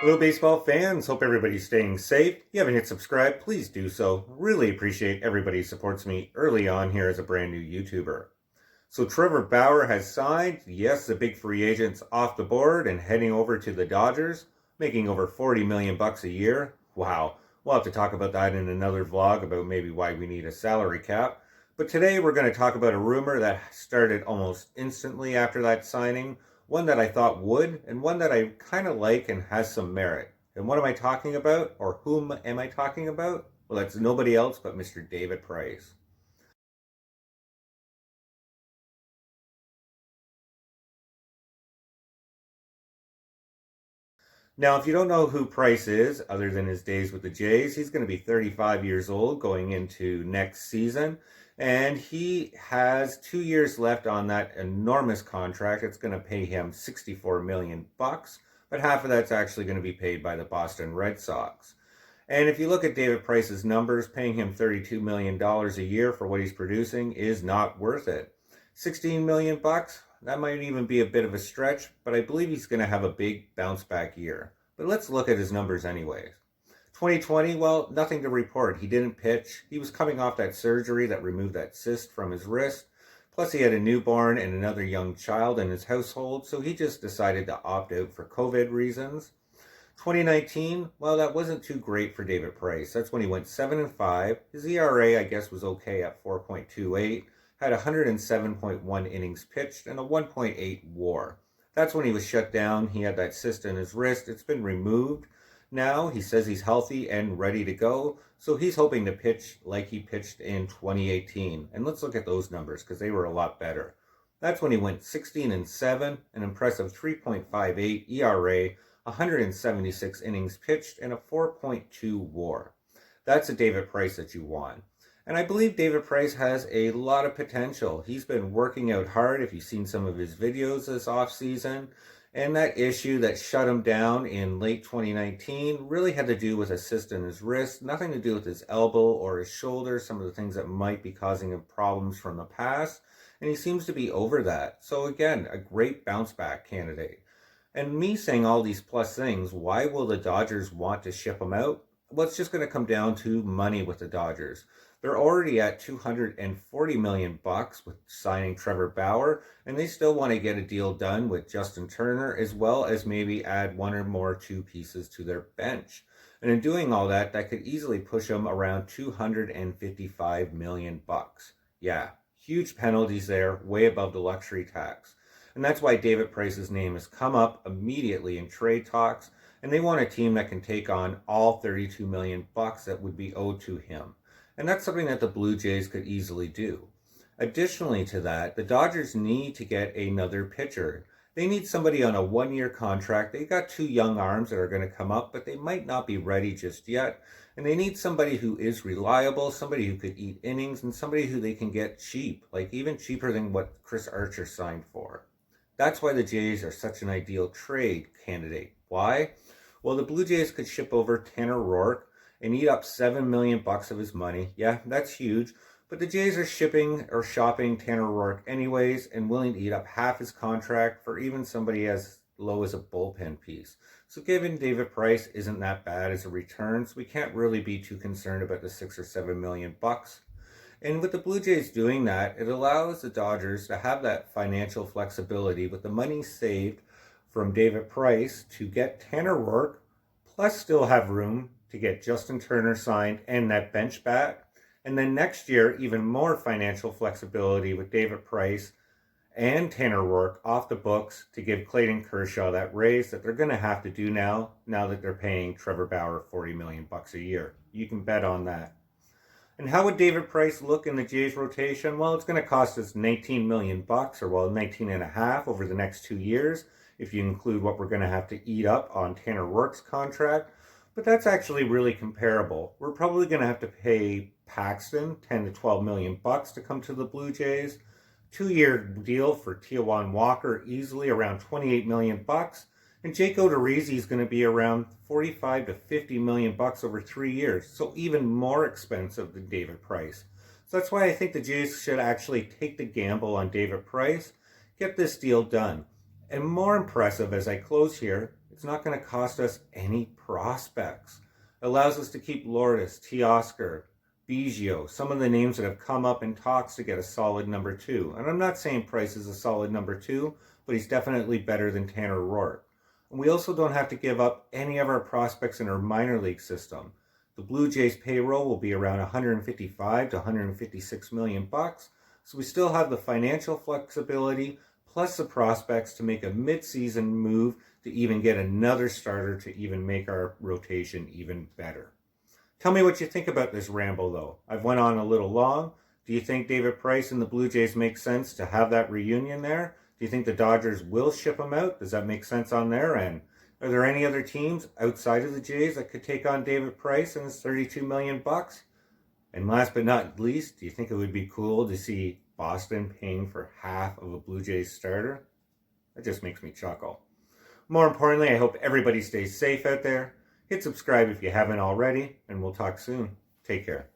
Hello, baseball fans. Hope everybody's staying safe. If you haven't hit subscribe, please do so. Really appreciate everybody who supports me early on here as a brand new YouTuber. So Trevor Bauer has signed. Yes, the big free agent's off the board and heading over to the Dodgers, making over 40 million bucks a year. Wow. We'll have to talk about that in another vlog about maybe why we need a salary cap. But today we're going to talk about a rumor that started almost instantly after that signing, one that I thought would, and one that I kind of like and has some merit. And what am I talking about, or whom am I talking about? Well, that's nobody else but Mr. David Price. Now, if you don't know who Price is, other than his days with the Jays, he's going to be 35 years old going into next season. And he has 2 years left on that enormous contract. It's going to pay him 64 million bucks, but half of that's actually going to be paid by the Boston Red Sox. And if you look at David Price's numbers, paying him $32 million a year for what he's producing is not worth it. 16 million bucks, that might even be a bit of a stretch, but I believe he's going to have a big bounce back year. But let's look at his numbers anyways. 2020, well, nothing to report. He didn't pitch. He was coming off that surgery that removed that cyst from his wrist. Plus, he had a newborn and another young child in his household, so he just decided to opt out for COVID reasons. 2019, well, that wasn't too great for David Price. That's when he went 7-5. His ERA, I guess, was okay at 4.28, had 107.1 innings pitched, and a 1.8 WAR. That's when he was shut down. He had that cyst in his wrist. It's been removed. Now he says he's healthy and ready to go, so he's hoping to pitch like he pitched in 2018. And let's look at those numbers because they were a lot better. That's when he went 16-7, an impressive 3.58 ERA, 176 innings pitched, and a 4.2 WAR. That's a David Price that you want. And I believe David Price has a lot of potential. He's been working out hard, if you've seen some of his videos this offseason. And that issue that shut him down in late 2019 really had to do with a cyst in his wrist, nothing to do with his elbow or his shoulder, some of the things that might be causing him problems from the past. And he seems to be over that. So again, a great bounce back candidate. And me saying all these plus things, why will the Dodgers want to ship him out? Well, it's just going to come down to money with the Dodgers. They're already at 240 million bucks with signing Trevor Bauer, and they still want to get a deal done with Justin Turner, as well as maybe add one or more two pieces to their bench. And in doing all that, that could easily push them around 255 million bucks. Yeah, huge penalties there, way above the luxury tax. And that's why David Price's name has come up immediately in trade talks, and they want a team that can take on all 32 million bucks that would be owed to him. And that's something that the Blue Jays could easily do. Additionally to that, the Dodgers need to get another pitcher. They need somebody on a 1-year contract. They got two young arms that are going to come up, but they might not be ready just yet. And they need somebody who is reliable, somebody who could eat innings, and somebody who they can get cheap, like even cheaper than what Chris Archer signed for. That's why the Jays are such an ideal trade candidate. Why? Well, the Blue Jays could ship over Tanner Roark and eat up 7 million bucks of his money. Yeah, that's huge. But the Jays are shipping or shopping Tanner Roark anyways and willing to eat up half his contract for even somebody as low as a bullpen piece. So given David Price isn't that bad as a return, so we can't really be too concerned about the 6 or 7 million bucks. And with the Blue Jays doing that, it allows the Dodgers to have that financial flexibility with the money saved from David Price to get Tanner Roark, plus still have room to get Justin Turner signed and that bench bat. And then next year, even more financial flexibility with David Price and Tanner Roark off the books to give Clayton Kershaw that raise that they're going to have to do now that they're paying Trevor Bauer 40 million bucks a year. You can bet on that. And how would David Price look in the Jays rotation? Well, it's going to cost us 19 million bucks, or well, 19 and a half over the next 2 years, if you include what we're going to have to eat up on Tanner Roark's contract. But that's actually really comparable. We're probably going to have to pay Paxton 10 to 12 million bucks to come to the Blue Jays. 2-year deal for Taijuan Walker, easily around 28 million bucks. And Jake Odorizzi is going to be around 45 to 50 million bucks over 3 years, so even more expensive than David Price. So that's why I think the Jays should actually take the gamble on David Price, get this deal done. And more impressive as I close here, It's not going to cost us any prospects. It allows us to keep Lourdes, Teoscar, Biggio, some of the names that have come up in talks to get a solid number 2. And I'm not saying Price is a solid number 2, but he's definitely better than Tanner Roark. And we also don't have to give up any of our prospects in our minor league system. The Blue Jays payroll will be around 155 to 156 million bucks, so we still have the financial flexibility plus the prospects to make a mid-season move to even get another starter to even make our rotation even better. Tell me what you think about this ramble, though. I've went on a little long. Do you think David Price and the Blue Jays make sense to have that reunion there? Do you think the Dodgers will ship him out? Does that make sense on their end? Are there any other teams outside of the Jays that could take on David Price and his 32 million bucks? And last but not least, do you think it would be cool to see Boston paying for half of a Blue Jays starter? That just makes me chuckle. More importantly, I hope everybody stays safe out there. Hit subscribe if you haven't already, and we'll talk soon. Take care.